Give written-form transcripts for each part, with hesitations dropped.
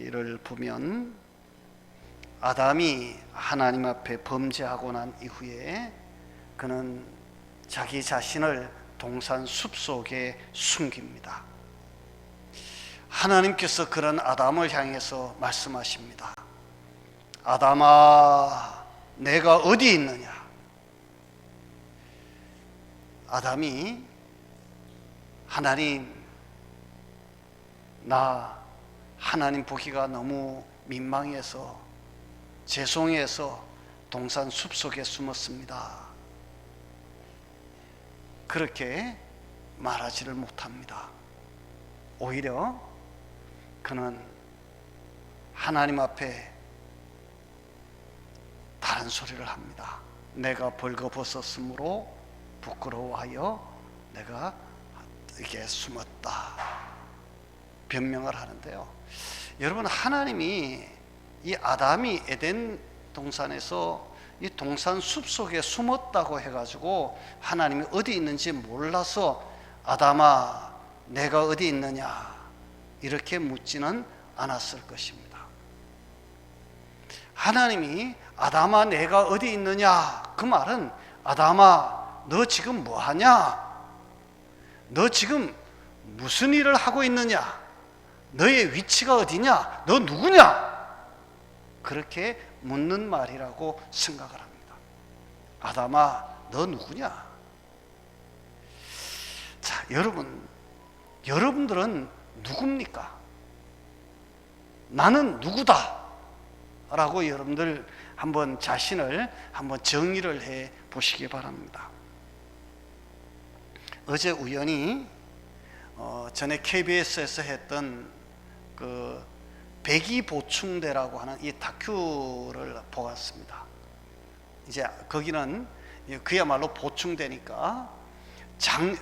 스토리를 보면 아담이 하나님 앞에 범죄하고 난 이후에 그는 자기 자신을 동산 숲속에 숨깁니다. 하나님께서 그런 아담을 향해서 말씀하십니다. 아담아, 내가 어디 있느냐? 아담이 하나님, 나 하나님 보기가 너무 민망해서 죄송해서 동산 숲속에 숨었습니다. 그렇게 말하지를 못합니다. 오히려 그는 하나님 앞에 다른 소리를 합니다. 내가 벌거벗었으므로 부끄러워하여 내가 이렇게 숨었다. 변명을 하는데요. 여러분, 하나님이 이 아담이 에덴 동산에서 이 동산 숲속에 숨었다고 해가지고 하나님이 어디 있는지 몰라서 아담아, 내가 어디 있느냐 이렇게 묻지는 않았을 것입니다. 하나님이 아담아, 내가 어디 있느냐, 그 말은 아담아, 너 지금 뭐 하냐? 너 지금 무슨 일을 하고 있느냐? 너의 위치가 어디냐? 너 누구냐? 그렇게 묻는 말이라고 생각을 합니다. 아담아, 너 누구냐? 자, 여러분들은 누굽니까? 나는 누구다 라고 여러분들 한번 자신을 한번 정의를 해 보시기 바랍니다. 어제 우연히 전에 KBS에서 했던 그 백이보충대라고 하는 이 다큐를 보았습니다. 이제 거기는 그야말로 보충대니까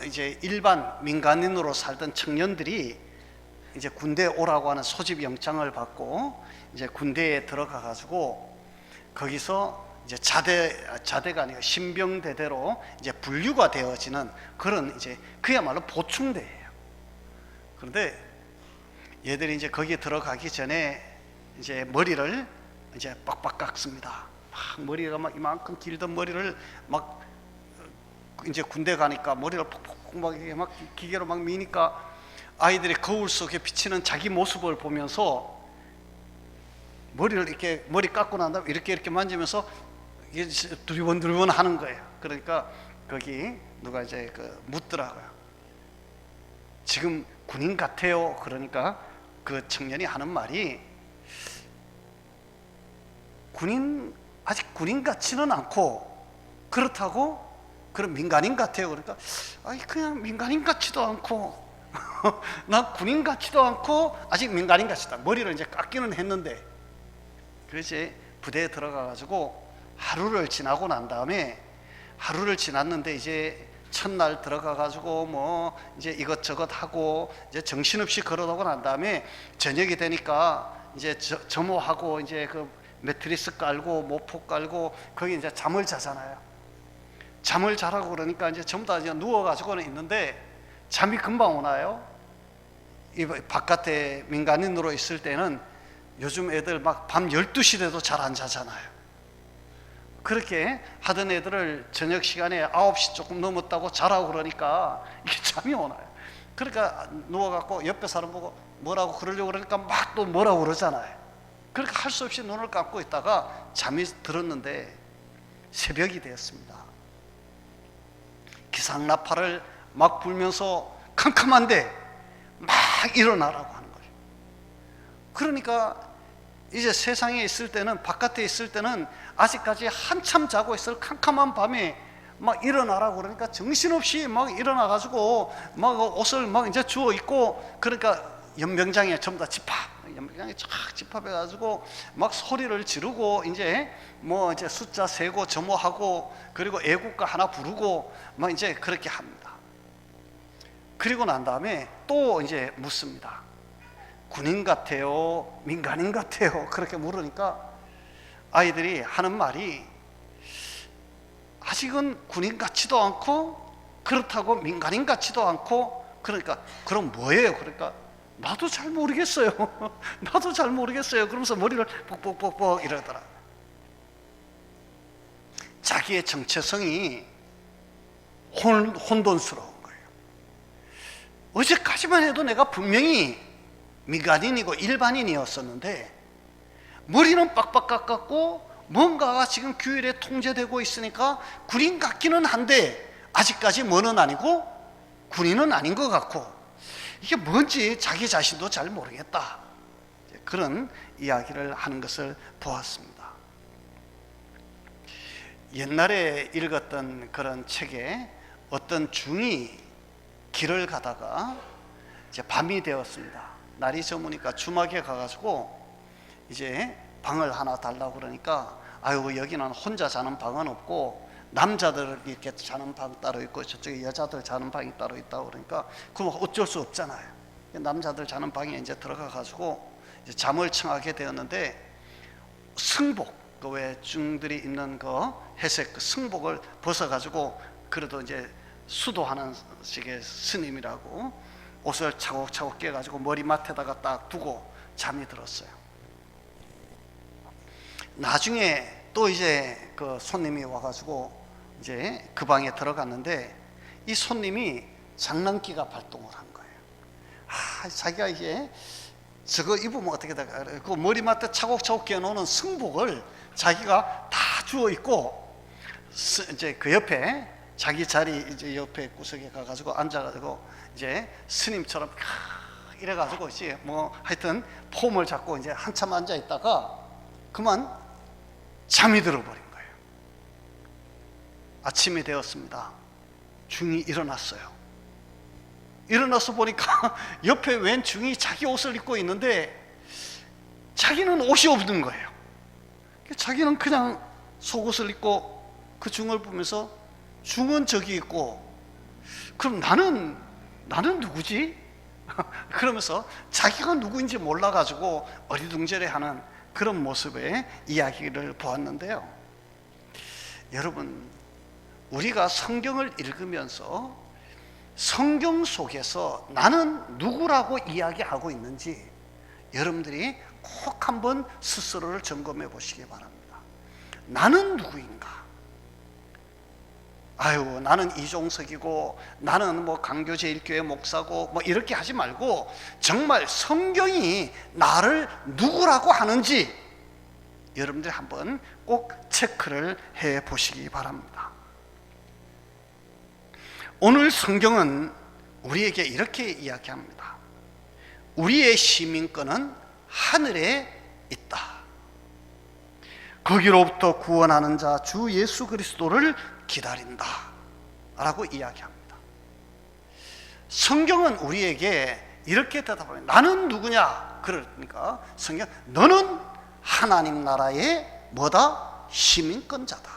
이제 일반 민간인으로 살던 청년들이 이제 군대에 오라고 하는 소집 영장을 받고 이제 군대에 들어가 가지고 거기서 이제 자대가 아니고 신병대대로 이제 분류가 되어지는 그런 이제 그야말로 보충대예요. 그런데 얘들이 이제 거기에 들어가기 전에 이제 머리를 이제 빡빡 깎습니다. 머리가 막 이만큼 길던 머리를 막 이제 군대 가니까 머리를 폭폭 막 기계로 막 미니까 아이들이 거울 속에 비치는 자기 모습을 보면서 머리를 이렇게 머리 깎고 난 다음에 이렇게 만지면서 이게 두리번두리번 하는 거예요. 그러니까 거기 누가 이제 묻더라고요. 지금 군인 같아요. 그러니까 그 청년이 하는 말이 아직 군인 같지는 않고 그렇다고 그런 민간인 같아요. 그러니까 그냥 민간인 같지도 않고 나 군인 같지도 않고 아직 민간인 같지도 않고 머리를 이제 깎기는 했는데 그래서 부대에 들어가 가지고 하루를 지나고 난 다음에 하루를 지났는데 이제 첫날 들어가 가지고 뭐 이제 이것저것 하고 이제 정신없이 걸어오고 난 다음에 저녁이 되니까 이제 점호하고 이제 그 매트리스 깔고 모포 깔고 거기 이제 잠을 자잖아요. 잠을 자라고 그러니까 이제 전부 다 이제 누워 가지고는 있는데 잠이 금방 오나요? 이 바깥에 민간인으로 있을 때는 요즘 애들 막 밤 12시 돼도 잘 안 자잖아요. 그렇게 하던 애들을 저녁 시간에 9시 조금 넘었다고 자라고 그러니까 이게 잠이 오나요? 그러니까 누워갖고 옆에 사람 보고 뭐라고 그러려고 그러니까 막 또 뭐라고 그러잖아요. 그러니까 할 수 없이 눈을 감고 있다가 잠이 들었는데 새벽이 되었습니다. 기상나팔을 막 불면서 캄캄한데 막 일어나라고 하는 거예요. 그러니까 이제 세상에 있을 때는, 바깥에 있을 때는 아직까지 한참 자고 있을 캄캄한 밤에 막 일어나라고 그러니까 정신없이 막 일어나가지고 막 옷을 막 이제 주워 입고, 그러니까 연병장에 전부 다 연병장에 쫙 집합해가지고 막 소리를 지르고 이제 뭐 이제 숫자 세고 점호하고 그리고 애국가 하나 부르고 막 이제 그렇게 합니다. 그리고 난 다음에 또 이제 묻습니다. 군인 같아요? 민간인 같아요? 그렇게 물으니까 아이들이 하는 말이 아직은 군인 같지도 않고 그렇다고 민간인 같지도 않고, 그러니까 그럼 뭐예요? 그러니까 나도 잘 모르겠어요. 나도 잘 모르겠어요. 그러면서 머리를 뻑뻑뻑뻑 이러더라. 자기의 정체성이 혼돈스러운 거예요. 어제까지만 해도 내가 분명히 민간인이고 일반인이었었는데 머리는 빡빡 깎았고 뭔가가 지금 규율에 통제되고 있으니까 군인 같기는 한데 아직까지 뭐는 아니고 군인은 아닌 것 같고 이게 뭔지 자기 자신도 잘 모르겠다. 그런 이야기를 하는 것을 보았습니다. 옛날에 읽었던 그런 책에 어떤 중이 길을 가다가 이제 밤이 되었습니다. 날이 저무니까 주막에 가가지고 이제 방을 하나 달라고 그러니까 아유 여기는 혼자 자는 방은 없고 남자들 이렇게 자는 방 따로 있고 저쪽에 여자들 자는 방이 따로 있다고 그러니까 그럼 어쩔 수 없잖아요. 남자들 자는 방에 이제 들어가 가지고 이제 잠을 청하게 되었는데 승복 그 왜 중들이 입는 그 회색 그 승복을 벗어 가지고 그래도 이제 수도하는 식의 스님이라고 옷을 차곡차곡 깨 가지고 머리맡에다가 딱 두고 잠이 들었어요. 나중에 또 이제 그 손님이 와가지고 이제 그 방에 들어갔는데 이 손님이 장난기가 발동을 한 거예요. 자기가 이게 저거 입으면 어떻게 될까? 그 머리맡에 차곡차곡 깨놓는 승복을 자기가 다 주워 입고 이제 그 옆에 자기 자리 이제 옆에 구석에 가가지고 앉아가지고 이제 스님처럼 이래가지고 이제 뭐 하여튼 폼을 잡고 이제 한참 앉아 있다가 그만 잠이 들어버린 거예요. 아침이 되었습니다. 중이 일어났어요. 일어나서 보니까 옆에 웬 중이 자기 옷을 입고 있는데 자기는 옷이 없는 거예요. 자기는 그냥 속옷을 입고 그 중을 보면서 중은 저기 있고 그럼 나는 누구지? 그러면서 자기가 누구인지 몰라가지고 어리둥절해하는 그런 모습의 이야기를 보았는데요. 여러분, 우리가 성경을 읽으면서 성경 속에서 나는 누구라고 이야기하고 있는지 여러분들이 꼭 한번 스스로를 점검해 보시기 바랍니다. 나는 누구인가? 아유, 나는 이종석이고 나는 뭐 강교제일교회 목사고 뭐 이렇게 하지 말고 정말 성경이 나를 누구라고 하는지 여러분들이 한번 꼭 체크를 해 보시기 바랍니다. 오늘 성경은 우리에게 이렇게 이야기합니다. 우리의 시민권은 하늘에 있다. 거기로부터 구원하는 자 주 예수 그리스도를 기다린다 라고 이야기합니다. 성경은 우리에게 이렇게 대답합니다. 나는 누구냐? 그러니까 성경 너는 하나님 나라의 뭐다? 시민권자다.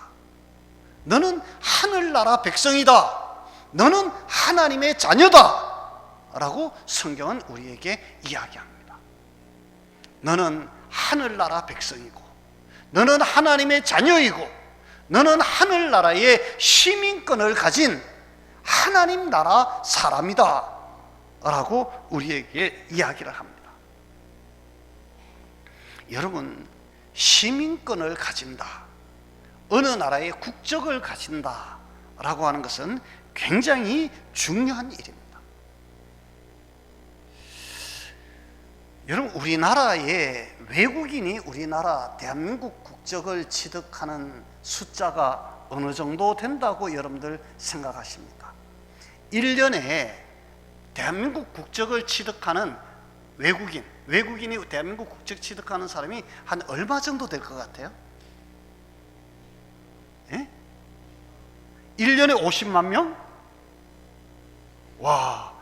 너는 하늘나라 백성이다. 너는 하나님의 자녀다 라고 성경은 우리에게 이야기합니다. 너는 하늘나라 백성이고 너는 하나님의 자녀이고 너는 하늘나라의 시민권을 가진 하나님 나라 사람이다 라고 우리에게 이야기를 합니다. 여러분, 시민권을 가진다, 어느 나라의 국적을 가진다 라고 하는 것은 굉장히 중요한 일입니다. 여러분, 우리나라에 외국인이 우리나라 대한민국 국적을 취득하는 숫자가 어느 정도 된다고 여러분들 생각하십니까? 1년에 대한민국 국적을 취득하는 외국인이 대한민국 국적 취득하는 사람이 한 얼마 정도 될 것 같아요? 예? 1년에 50만 명? 와,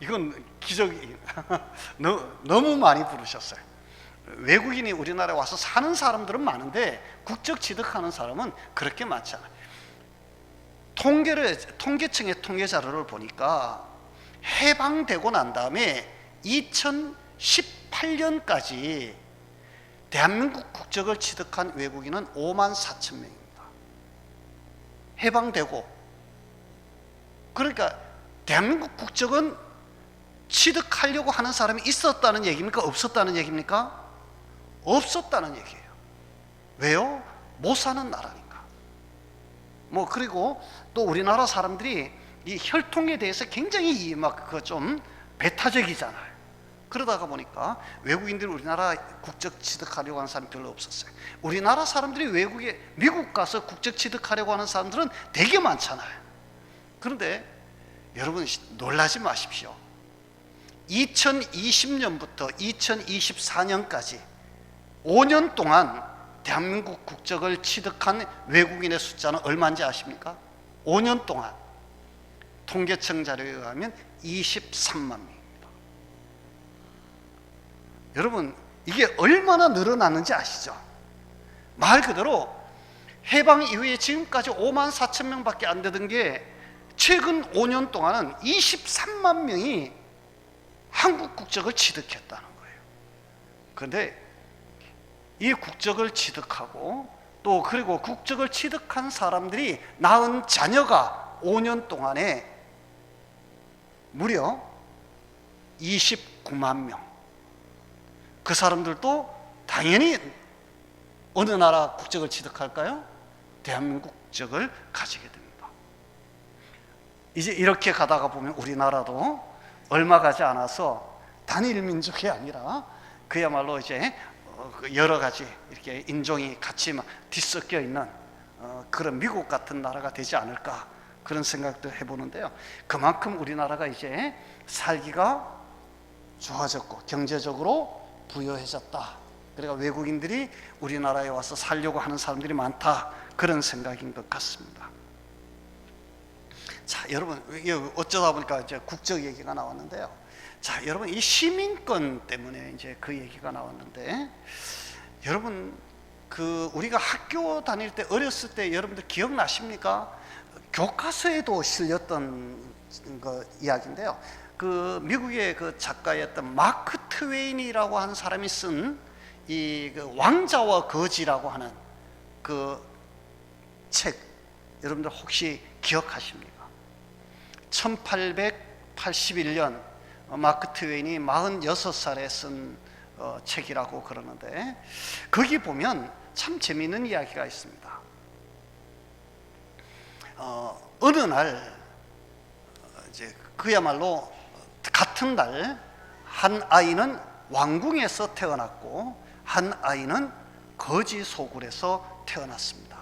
이건 기적이 너무 많이 부르셨어요. 외국인이 우리나라에 와서 사는 사람들은 많은데 국적 취득하는 사람은 그렇게 많지 않아요. 통계청의 통계 자료를 보니까 해방되고 난 다음에 2018년까지 대한민국 국적을 취득한 외국인은 5만 4천 명입니다. 해방되고, 그러니까 대한민국 국적은 취득하려고 하는 사람이 있었다는 얘기입니까? 없었다는 얘기입니까? 없었다는 얘기예요. 왜요? 못 사는 나라니까. 그리고 또 우리나라 사람들이 이 혈통에 대해서 굉장히 좀 배타적이잖아요. 그러다가 보니까 외국인들이 우리나라 국적 취득하려고 하는 사람이 별로 없었어요. 우리나라 사람들이 미국 가서 국적 취득하려고 하는 사람들은 되게 많잖아요. 그런데 여러분 놀라지 마십시오. 2020년부터 2024년까지 5년 동안 대한민국 국적을 취득한 외국인의 숫자는 얼마인지 아십니까? 5년 동안 통계청 자료에 의하면 23만 명입니다. 여러분 이게 얼마나 늘어났는지 아시죠? 말 그대로 해방 이후에 지금까지 5만 4천 명밖에 안 되던 게 최근 5년 동안은 23만 명이 한국 국적을 취득했다는 거예요. 그런데 이 국적을 취득하고 또 그리고 국적을 취득한 사람들이 낳은 자녀가 5년 동안에 무려 29만 명. 그 사람들도 당연히 어느 나라 국적을 취득할까요? 대한민국 국적을 가지게 됩니다. 이제 이렇게 가다가 보면 우리나라도 얼마 가지 않아서 단일 민족이 아니라 그야말로 이제 여러 가지 이렇게 인종이 같이 뒤섞여 있는 그런 미국 같은 나라가 되지 않을까 그런 생각도 해보는데요. 그만큼 우리나라가 이제 살기가 좋아졌고 경제적으로 부유해졌다. 그러니까 외국인들이 우리나라에 와서 살려고 하는 사람들이 많다. 그런 생각인 것 같습니다. 자, 여러분 어쩌다 보니까 이제 국적 얘기가 나왔는데요. 자, 여러분 이 시민권 때문에 이제 그 얘기가 나왔는데 여러분 우리가 학교 다닐 때 어렸을 때 여러분들 기억나십니까? 교과서에도 실렸던 이야기인데요. 미국의 작가였던 마크 트웨인이라고 하는 사람이 쓴 이 왕자와 거지라고 하는 책 여러분들 혹시 기억하십니까? 1881년 마크 트웨인이 46살에 쓴 책이라고 그러는데 거기 보면 참 재미있는 이야기가 있습니다. 어느 날 이제 그야말로 같은 날 한 아이는 왕궁에서 태어났고 한 아이는 거지 소굴에서 태어났습니다.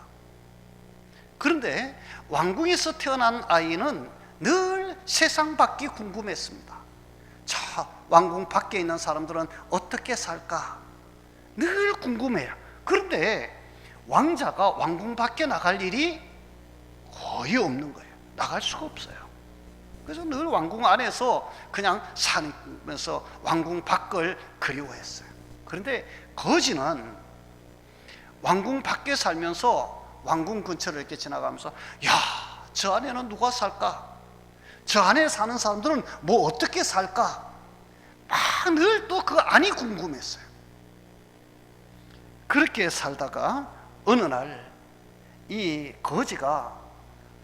그런데 왕궁에서 태어난 아이는 늘 세상 밖이 궁금했습니다. 자, 왕궁 밖에 있는 사람들은 어떻게 살까? 늘 궁금해요. 그런데 왕자가 왕궁 밖에 나갈 일이 거의 없는 거예요. 나갈 수가 없어요. 그래서 늘 왕궁 안에서 그냥 살면서 왕궁 밖을 그리워했어요. 그런데 거지는 왕궁 밖에 살면서 왕궁 근처를 이렇게 지나가면서 야, 저 안에는 누가 살까? 저 안에 사는 사람들은 뭐 어떻게 살까? 막 늘 또 그 안이 궁금했어요. 그렇게 살다가 어느 날 이 거지가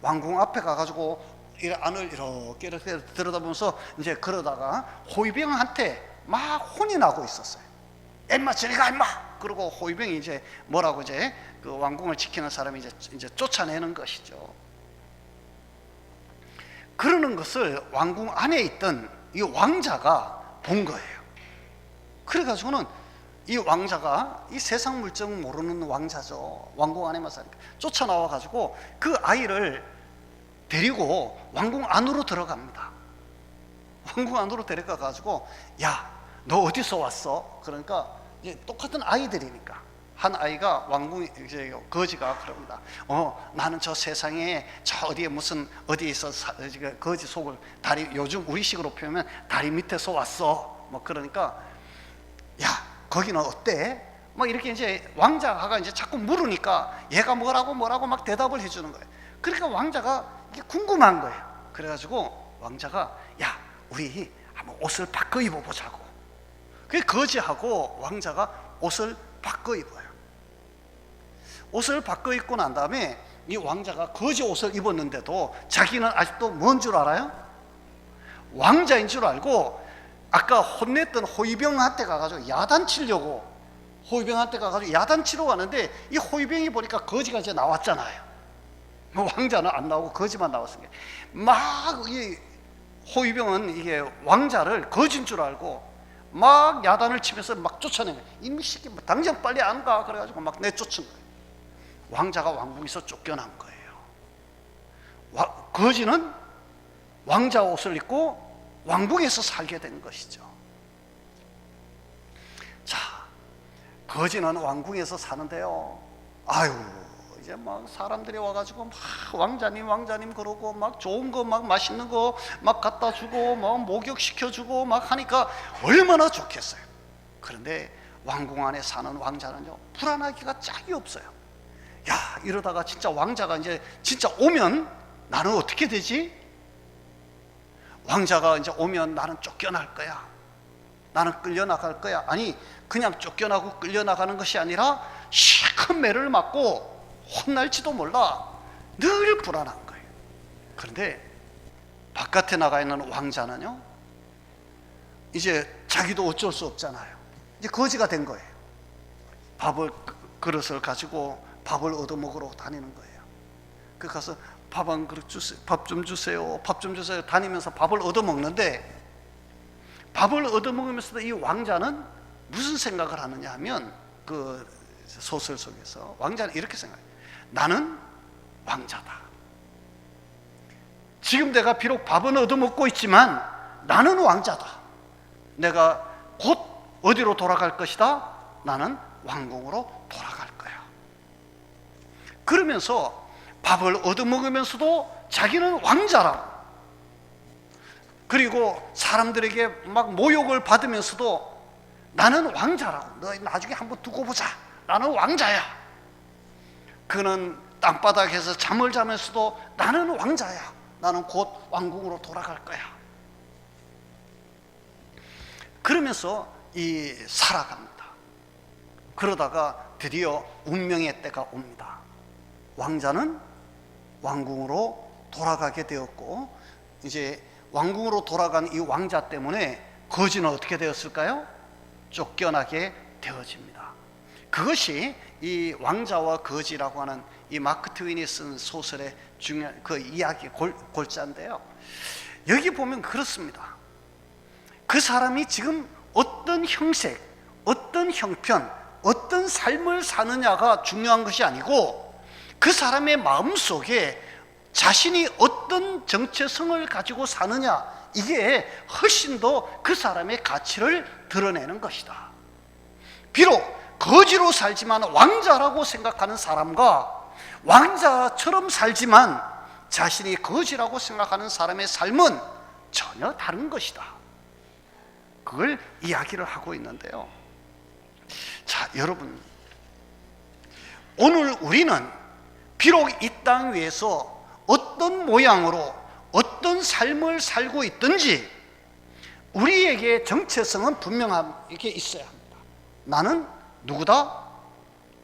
왕궁 앞에 가가지고 이 안을 이렇게 들여다보면서 이제 그러다가 호위병한테 막 혼이 나고 있었어요. 엠마 저리 가 임마! 그리고 호위병이 이제 뭐라고 이제 그 왕궁을 지키는 사람이 이제 쫓아내는 것이죠. 그러는 것을 왕궁 안에 있던 이 왕자가 본 거예요. 그래가지고는 이 왕자가 이 세상 물정 모르는 왕자죠. 왕궁 안에만 사니까 쫓아나와 가지고 그 아이를 데리고 왕궁 안으로 들어갑니다. 왕궁 안으로 데려가 가지고 야, 너 어디서 왔어? 그러니까 이제 똑같은 아이들이니까 한 아이가 왕궁 이제 거지가 그럽니다. 나는 저 세상에 저 어디에 무슨 어디에서 거지 속을 다리 요즘 우리식으로 표현하면 다리 밑에서 왔어. 뭐 그러니까 야, 거기는 어때? 막 이렇게 이제 왕자가 이제 자꾸 물으니까 얘가 뭐라고 막 대답을 해주는 거예요. 그러니까 왕자가 이게 궁금한 거예요. 그래가지고 왕자가 야, 우리 한번 옷을 바꿔 입어보자고. 그 거지하고 왕자가 옷을 바꿔 입어요. 옷을 바꿔 입고 난 다음에 이 왕자가 거지 옷을 입었는데도 자기는 아직도 뭔 줄 알아요? 왕자인 줄 알고 아까 혼냈던 호위병한테 가가지고 야단치려고, 호위병한테 가가지고 야단치러 가는데 이 호위병이 보니까 거지가 이제 나왔잖아요. 왕자는 안 나오고 거지만 나왔으니까 막 이 호위병은 이게 왕자를 거진 줄 알고 막 야단을 치면서 막 쫓아내는 거예요. 이 새끼 당장 빨리 안 가 그래가지고 막 내쫓은 거예요. 왕자가 왕궁에서 쫓겨난 거예요. 거지는 왕자 옷을 입고 왕궁에서 살게 된 것이죠. 자, 거지는 왕궁에서 사는데요, 아유, 이제 막 사람들이 와가지고 막 왕자님 왕자님 그러고 막 좋은 거 막 맛있는 거 막 갖다 주고 막 목욕시켜 주고 막 하니까 얼마나 좋겠어요. 그런데 왕궁 안에 사는 왕자는요, 불안하기가 짝이 없어요. 야, 이러다가 진짜 왕자가 이제 진짜 오면 나는 어떻게 되지? 왕자가 이제 오면 나는 쫓겨날 거야, 나는 끌려나갈 거야. 아니, 그냥 쫓겨나고 끌려나가는 것이 아니라 시큰 매를 맞고 혼날지도 몰라. 늘 불안한 거예요. 그런데 바깥에 나가 있는 왕자는요, 이제 자기도 어쩔 수 없잖아요. 이제 거지가 된 거예요. 그릇을 가지고 밥을 얻어먹으러 다니는 거예요. 그 가서 밥 한 그릇 주세요, 밥 좀 주세요, 밥 좀 주세요 다니면서 밥을 얻어먹는데, 밥을 얻어먹으면서도 이 왕자는 무슨 생각을 하느냐 하면, 그 소설 속에서 왕자는 이렇게 생각해요. 나는 왕자다. 지금 내가 비록 밥은 얻어먹고 있지만 나는 왕자다. 내가 곧 어디로 돌아갈 것이다? 나는 왕궁으로 돌아갈 거야. 그러면서 밥을 얻어먹으면서도 자기는 왕자라고, 그리고 사람들에게 막 모욕을 받으면서도 나는 왕자라고, 너 나중에 한번 두고 보자, 나는 왕자야. 그는 땅바닥에서 잠을 자면서도 나는 왕자야, 나는 곧 왕궁으로 돌아갈 거야. 그러면서 살아갑니다. 그러다가 드디어 운명의 때가 옵니다. 왕자는 왕궁으로 돌아가게 되었고, 이제 왕궁으로 돌아간 이 왕자 때문에 거지는 어떻게 되었을까요? 쫓겨나게 되어집니다. 그것이 이 왕자와 거지라고 하는 이 마크 트윈이 쓴 소설의 중요한 그 이야기 골자인데요, 여기 보면 그렇습니다. 그 사람이 지금 어떤 형색, 어떤 형편, 어떤 삶을 사느냐가 중요한 것이 아니고, 그 사람의 마음속에 자신이 어떤 정체성을 가지고 사느냐, 이게 훨씬 더 그 사람의 가치를 드러내는 것이다. 비록 거지로 살지만 왕자라고 생각하는 사람과 왕자처럼 살지만 자신이 거지라고 생각하는 사람의 삶은 전혀 다른 것이다. 그걸 이야기를 하고 있는데요. 자, 여러분, 오늘 우리는 비록 이 땅 위에서 어떤 모양으로 어떤 삶을 살고 있든지 우리에게 정체성은 분명하게 있어야 합니다. 나는 누구다?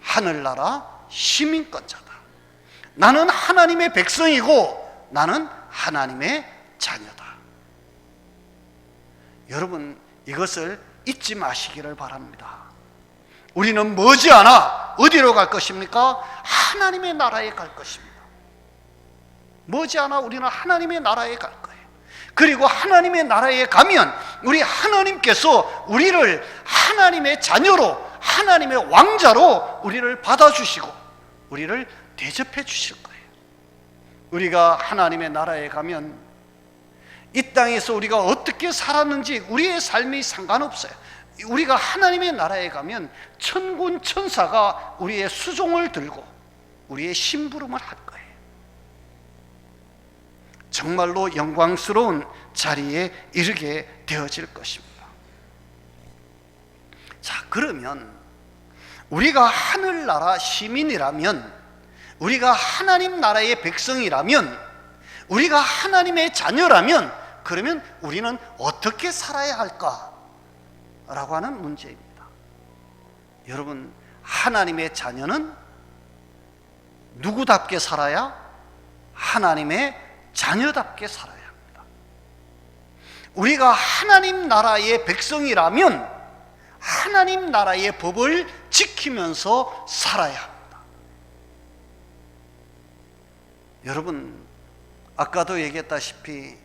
하늘나라 시민권자다. 나는 하나님의 백성이고 나는 하나님의 자녀다. 여러분, 이것을 잊지 마시기를 바랍니다. 우리는 머지않아 어디로 갈 것입니까? 하나님의 나라에 갈 것입니다. 머지않아 우리는 하나님의 나라에 갈 거예요. 그리고 하나님의 나라에 가면 우리 하나님께서 우리를 하나님의 자녀로, 하나님의 왕자로 우리를 받아주시고 우리를 대접해 주실 거예요. 우리가 하나님의 나라에 가면 이 땅에서 우리가 어떻게 살았는지 우리의 삶이 상관없어요. 우리가 하나님의 나라에 가면 천군 천사가 우리의 수종을 들고 우리의 심부름을 할 거예요. 정말로 영광스러운 자리에 이르게 되어질 것입니다. 자, 그러면 우리가 하늘나라 시민이라면, 우리가 하나님 나라의 백성이라면, 우리가 하나님의 자녀라면, 그러면 우리는 어떻게 살아야 할까? 라고 하는 문제입니다. 여러분, 하나님의 자녀는 누구답게 살아야? 하나님의 자녀답게 살아야 합니다. 우리가 하나님 나라의 백성이라면 하나님 나라의 법을 지키면서 살아야 합니다. 여러분, 아까도 얘기했다시피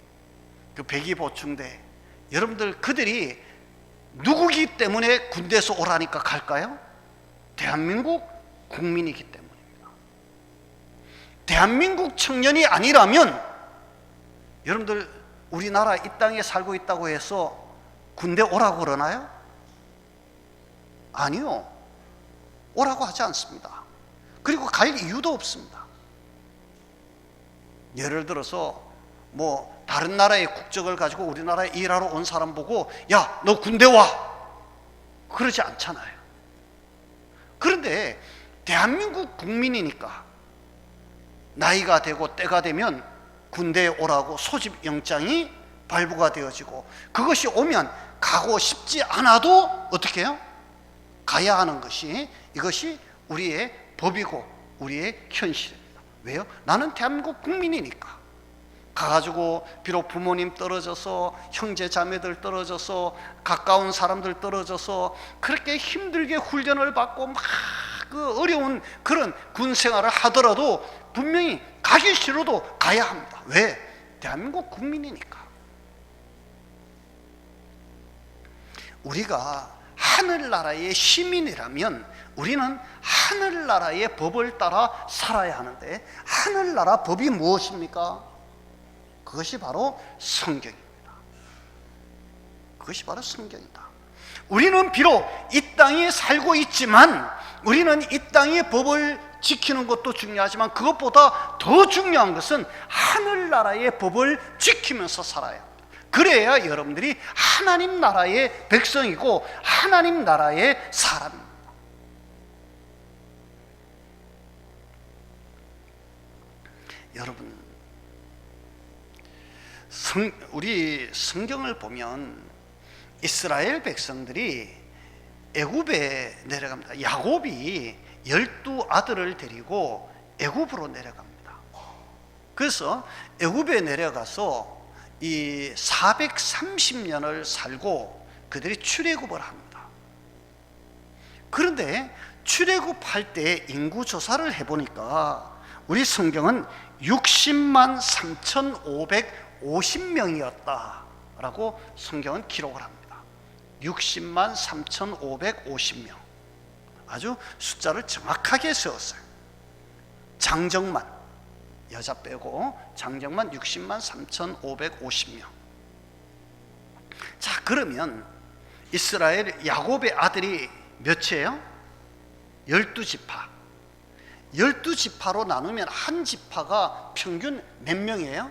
그 백의보충대, 여러분들 그들이 누구기 때문에 군대에서 오라니까 갈까요? 대한민국 국민이기 때문입니다. 대한민국 청년이 아니라면 여러분들 우리나라 이 땅에 살고 있다고 해서 군대 오라고 그러나요? 아니요, 오라고 하지 않습니다. 그리고 갈 이유도 없습니다. 예를 들어서 뭐 다른 나라의 국적을 가지고 우리나라에 일하러 온 사람 보고 야, 너 군대 와, 그러지 않잖아요. 그런데 대한민국 국민이니까 나이가 되고 때가 되면 군대에 오라고 소집 영장이 발부가 되어지고, 그것이 오면 가고 싶지 않아도 어떻게 해요? 가야 하는 것이, 이것이 우리의 법이고 우리의 현실입니다. 왜요? 나는 대한민국 국민이니까. 가가지고 비록 부모님 떨어져서, 형제 자매들 떨어져서, 가까운 사람들 떨어져서 그렇게 힘들게 훈련을 받고 막 그 어려운 그런 군 생활을 하더라도 분명히 가기 싫어도 가야 합니다. 왜? 대한민국 국민이니까. 우리가 하늘나라의 시민이라면 우리는 하늘나라의 법을 따라 살아야 하는데, 하늘나라 법이 무엇입니까? 그것이 바로 성경입니다. 그것이 바로 성경이다. 우리는 비록 이 땅에 살고 있지만, 우리는 이 땅의 법을 지키는 것도 중요하지만 그것보다 더 중요한 것은 하늘나라의 법을 지키면서 살아야 합니다. 그래야 여러분들이 하나님 나라의 백성이고 하나님 나라의 사람입니다. 여러분, 우리 성경을 보면 이스라엘 백성들이 애굽에 내려갑니다. 야곱이 12아들을 데리고 애굽으로 내려갑니다. 그래서 애굽에 내려가서 이 430년을 살고 그들이 출애굽을 합니다. 그런데 출애굽할 때 인구 조사를 해보니까 우리 성경은 60만 3,550명이었다라고 성경은 기록을 합니다. 60만 3,550명. 아주 숫자를 정확하게 세웠어요. 장정만, 여자 빼고 장정만 60만 3,550명. 자, 그러면 이스라엘 야곱의 아들이 몇이에요? 12지파. 12지파로 나누면 한 지파가 평균 몇 명이에요?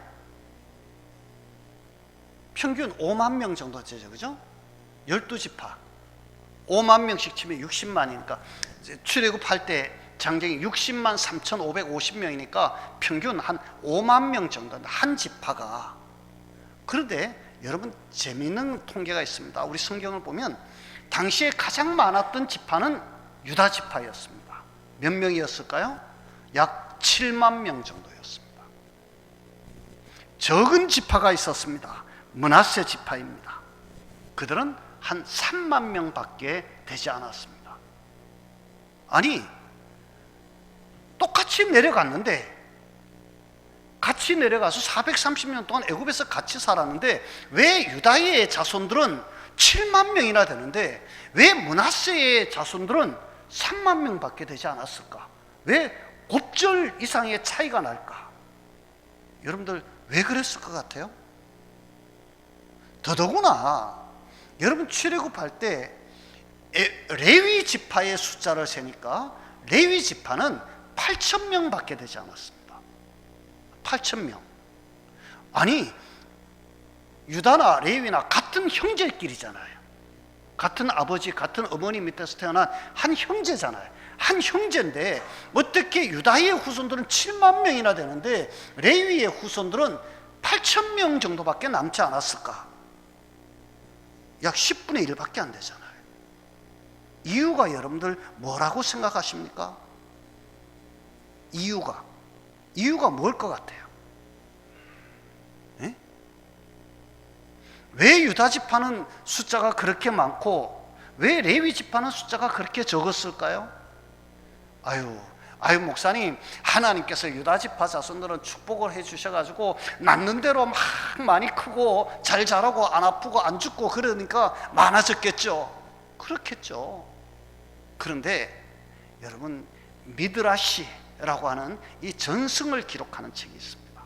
평균 5만 명 정도 되죠, 그죠? 12지파 5만 명씩 치면 60만이니까 출애굽할 때 장정이 60만 3,550명이니까 평균 한 5만 명 정도 한 지파가. 그런데 여러분, 재미있는 통계가 있습니다. 우리 성경을 보면 당시에 가장 많았던 지파는 유다 지파였습니다. 몇 명이었을까요? 약 7만 명 정도였습니다. 적은 지파가 있었습니다. 므낫세 지파입니다. 그들은 한 3만 명밖에 되지 않았습니다. 아니, 똑같이 내려갔는데, 같이 내려가서 430년 동안 애굽에서 같이 살았는데 왜 유다의 자손들은 7만 명이나 되는데 왜 므낫세의 자손들은 3만 명밖에 되지 않았을까? 왜 곱절 이상의 차이가 날까? 여러분들 왜 그랬을 것 같아요? 더더구나 여러분, 출애굽할 때 레위 지파의 숫자를 세니까 레위 지파는 8,000명밖에 되지 않았습니다. 8,000명. 아니, 유다나 레위나 같은 형제끼리잖아요. 같은 아버지, 같은 어머니 밑에서 태어난 한 형제잖아요. 한 형제인데 어떻게 유다의 후손들은 7만 명이나 되는데 레위의 후손들은 8,000명 정도밖에 남지 않았을까? 약 10분의 1밖에 안 되잖아요. 이유가 여러분들 뭐라고 생각하십니까? 이유가 뭘 것 같아요? 에? 왜 유다 지파는 숫자가 그렇게 많고 왜 레위 지파는 숫자가 그렇게 적었을까요? 아유 목사님, 하나님께서 유다 지파 자손들은 축복을 해 주셔가지고 낳는 대로 막 많이 크고 잘 자라고 안 아프고 안 죽고 그러니까 많아졌겠죠. 그렇겠죠. 그런데 여러분, 미드라시라고 하는 이 전승을 기록하는 책이 있습니다.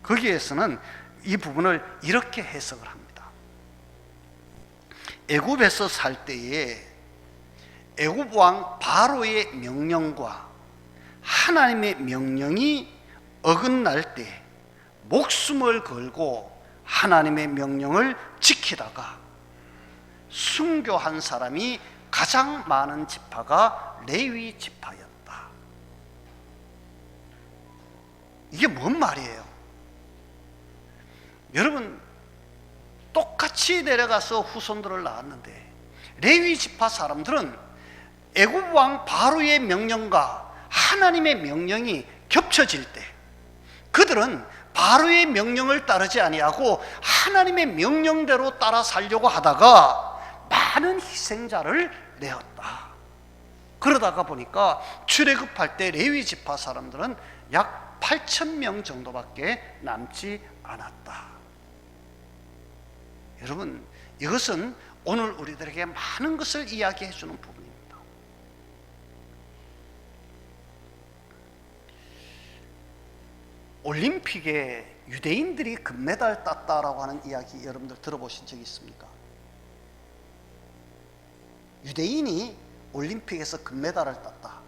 거기에서는 이 부분을 이렇게 해석을 합니다. 애굽에서 살 때에 애굽 왕 바로의 명령과 하나님의 명령이 어긋날 때 목숨을 걸고 하나님의 명령을 지키다가 순교한 사람이 가장 많은 지파가 레위 지파였다. 이게 뭔 말이에요? 여러분, 똑같이 내려가서 후손들을 낳았는데 레위 지파 사람들은 애굽 왕 바로의 명령과 하나님의 명령이 겹쳐질 때 그들은 바로의 명령을 따르지 아니하고 하나님의 명령대로 따라 살려고 하다가 많은 희생자를 내었다. 그러다가 보니까 출애굽할 때 레위 지파 사람들은 약 8,000명 정도밖에 남지 않았다. 여러분, 이것은 오늘 우리들에게 많은 것을 이야기해 주는 부분입니다. 올림픽에 유대인들이 금메달 땄다라고 하는 이야기 여러분들 들어보신 적이 있습니까? 유대인이 올림픽에서 금메달을 땄다.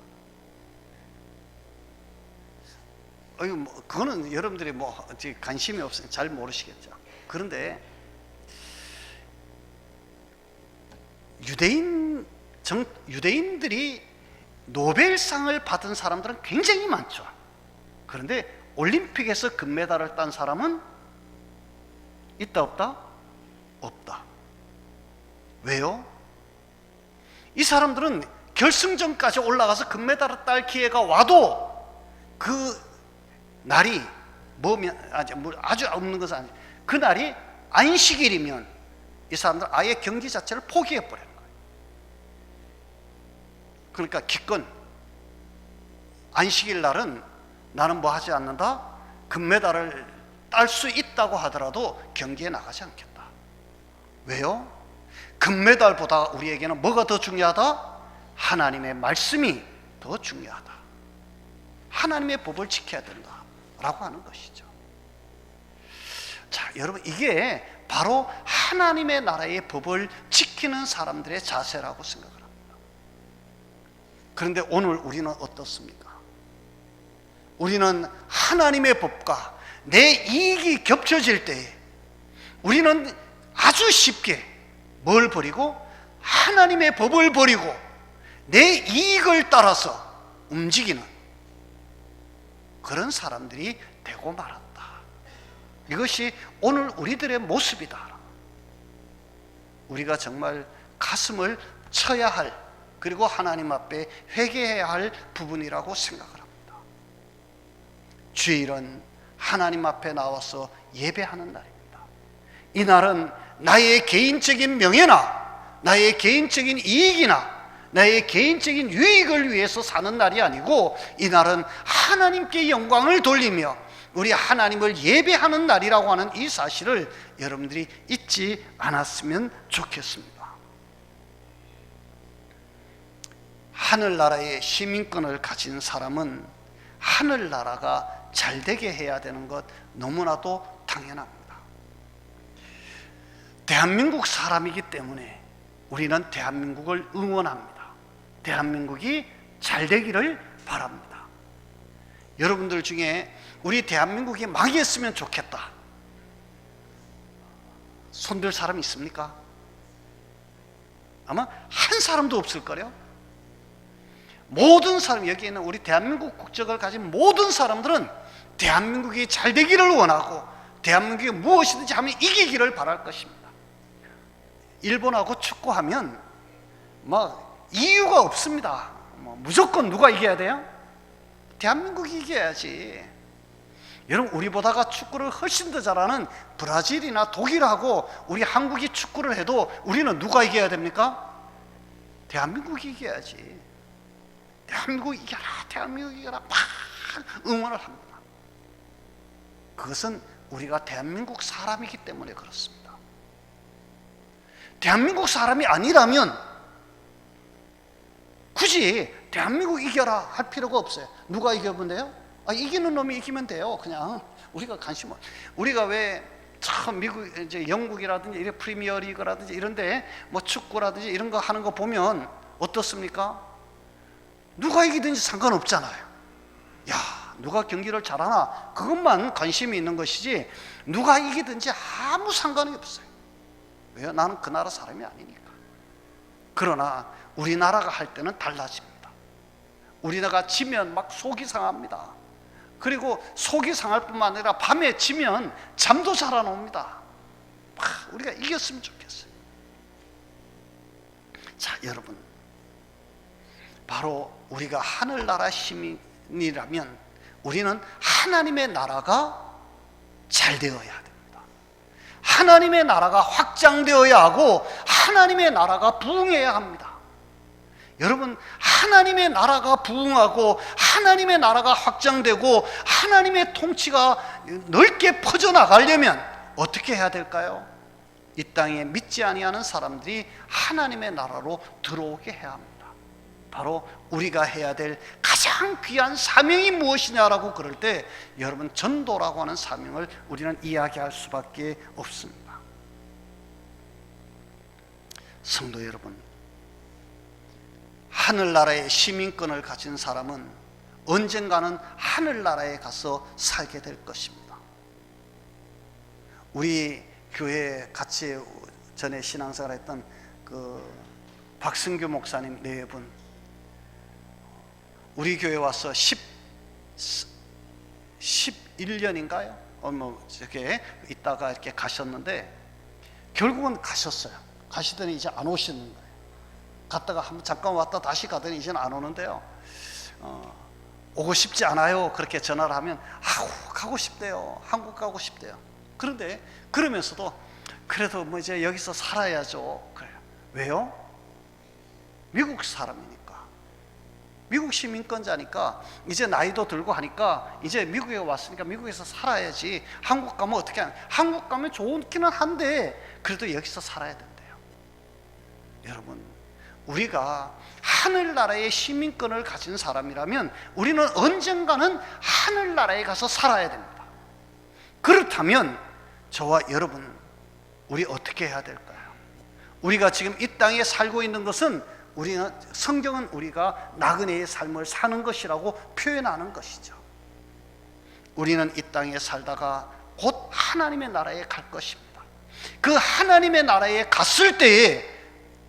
그거는 여러분들이 관심이 없으면 잘 모르시겠죠. 그런데 유대인들이 노벨상을 받은 사람들은 굉장히 많죠. 그런데 올림픽에서 금메달을 딴 사람은 있다 없다? 없다. 왜요? 이 사람들은 결승전까지 올라가서 금메달을 딸 기회가 와도 그 날이 아주 없는 것은 아니죠. 그 날이 안식일이면 이 사람들 아예 경기 자체를 포기해 버리는 거예요. 그러니까 기껏 안식일 날은 나는 뭐 하지 않는다? 금메달을 딸 수 있다고 하더라도 경기에 나가지 않겠다. 왜요? 금메달보다 우리에게는 뭐가 더 중요하다? 하나님의 말씀이 더 중요하다. 하나님의 법을 지켜야 된다라고 하는 것이죠. 자, 여러분, 이게 바로 하나님의 나라의 법을 지키는 사람들의 자세라고 생각을 합니다. 그런데 오늘 우리는 어떻습니까? 우리는 하나님의 법과 내 이익이 겹쳐질 때에 우리는 아주 쉽게 뭘 버리고 하나님의 법을 버리고 내 이익을 따라서 움직이는 그런 사람들이 되고 말았다. 이것이 오늘 우리들의 모습이다. 우리가 정말 가슴을 쳐야 할, 그리고 하나님 앞에 회개해야 할 부분이라고 생각을 합니다. 주일은 하나님 앞에 나와서 예배하는 날입니다. 이 날은 나의 개인적인 명예나 나의 개인적인 이익이나 나의 개인적인 유익을 위해서 사는 날이 아니고 이 날은 하나님께 영광을 돌리며 우리 하나님을 예배하는 날이라고 하는 이 사실을 여러분들이 잊지 않았으면 좋겠습니다. 하늘나라의 시민권을 가진 사람은 하늘나라가 잘되게 해야 되는 것 너무나도 당연합니다. 대한민국 사람이기 때문에 우리는 대한민국을 응원합니다. 대한민국이 잘되기를 바랍니다. 여러분들 중에 우리 대한민국이 망했으면 좋겠다, 손들 사람 있습니까? 아마 한 사람도 없을걸요? 모든 사람, 여기 있는 우리 대한민국 국적을 가진 모든 사람들은 대한민국이 잘 되기를 원하고 대한민국이 무엇이든지 하면 이기기를 바랄 것입니다. 일본하고 축구하면 이유가 없습니다. 무조건 누가 이겨야 돼요? 대한민국이 이겨야지. 여러분, 우리보다가 축구를 훨씬 더 잘하는 브라질이나 독일하고 우리 한국이 축구를 해도 우리는 누가 이겨야 됩니까? 대한민국이 이겨야지. 대한민국 이겨라, 대한민국 이겨라 막 응원을 합니다. 그것은 우리가 대한민국 사람이기 때문에 그렇습니다. 대한민국 사람이 아니라면 굳이 대한민국 이겨라 할 필요가 없어요. 누가 이겨면 돼요? 이기는 놈이 이기면 돼요. 그냥 우리가 관심을, 우리가 왜 참 미국, 이제 영국이라든지 이런 프리미어 리그라든지 이런데 뭐 축구라든지 이런 거 하는 거 보면 어떻습니까? 누가 이기든지 상관없잖아요. 야, 누가 경기를 잘하나 그것만 관심이 있는 것이지 누가 이기든지 아무 상관이 없어요. 왜요? 나는 그 나라 사람이 아니니까. 그러나 우리나라가 할 때는 달라집니다. 우리나라가 지면 막 속이 상합니다. 그리고 속이 상할 뿐만 아니라 밤에 지면 잠도 잘 안 옵니다. 우리가 이겼으면 좋겠어요. 자, 여러분, 바로 우리가 하늘나라 시민이라면 우리는 하나님의 나라가 잘 되어야 됩니다. 하나님의 나라가 확장되어야 하고 하나님의 나라가 부흥해야 합니다. 여러분, 하나님의 나라가 부흥하고 하나님의 나라가 확장되고 하나님의 통치가 넓게 퍼져나가려면 어떻게 해야 될까요? 이 땅에 믿지 아니하는 사람들이 하나님의 나라로 들어오게 해야 합니다. 바로 우리가 해야 될 가장 귀한 사명이 무엇이냐라고 그럴 때 여러분, 전도라고 하는 사명을 우리는 이야기할 수밖에 없습니다. 성도 여러분, 하늘나라의 시민권을 가진 사람은 언젠가는 하늘나라에 가서 살게 될 것입니다. 우리 교회에 같이 전에 신앙생활 했던 그 박승규 목사님 네 분, 우리 교회 와서 11년인가요? 저렇게 있다가 이렇게 가셨는데 결국은 가셨어요. 가시더니 이제 안 오시는 거예요. 갔다가 한번 잠깐 왔다 다시 가더니 이제는 안 오는데요. 오고 싶지 않아요. 그렇게 전화를 하면 가고 싶대요. 한국 가고 싶대요. 그런데 그러면서도 그래도 뭐 이제 여기서 살아야죠. 그래요. 왜요? 미국 사람이니까. 미국 시민권자니까 이제 나이도 들고 하니까 이제 미국에 왔으니까 미국에서 살아야지. 한국 가면 어떻게 하냐? 한국 가면 좋기는 한데 그래도 여기서 살아야 된대요. 여러분, 우리가 하늘나라의 시민권을 가진 사람이라면 우리는 언젠가는 하늘나라에 가서 살아야 됩니다. 그렇다면 저와 여러분, 우리 어떻게 해야 될까요? 우리가 지금 이 땅에 살고 있는 것은 우리는, 성경은 우리가 나그네의 삶을 사는 것이라고 표현하는 것이죠. 우리는 이 땅에 살다가 곧 하나님의 나라에 갈 것입니다. 그 하나님의 나라에 갔을 때에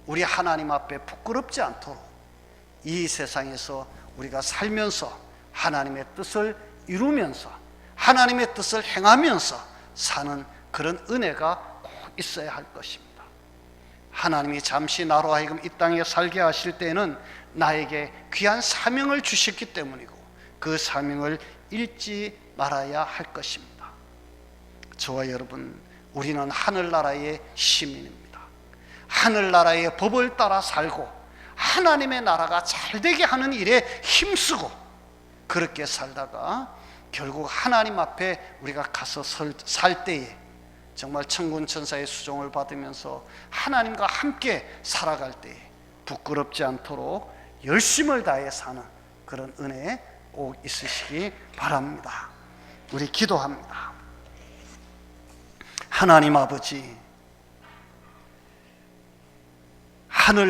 우리 하나님 앞에 부끄럽지 않도록 이 세상에서 우리가 살면서 하나님의 뜻을 이루면서 하나님의 뜻을 행하면서 사는 그런 은혜가 꼭 있어야 할 것입니다. 하나님이 잠시 나로 하여금 이 땅에 살게 하실 때에는 나에게 귀한 사명을 주셨기 때문이고 그 사명을 잃지 말아야 할 것입니다. 저와 여러분, 우리는 하늘나라의 시민입니다. 하늘나라의 법을 따라 살고 하나님의 나라가 잘되게 하는 일에 힘쓰고 그렇게 살다가 결국 하나님 앞에 우리가 가서 살 때에 정말 천군 천사의 수종을 받으면서 하나님과 함께 살아갈 때에 부끄럽지 않도록 열심을 다해 사는 그런 은혜 꼭 있으시기 바랍니다. 우리 기도합니다. 하나님 아버지, 하늘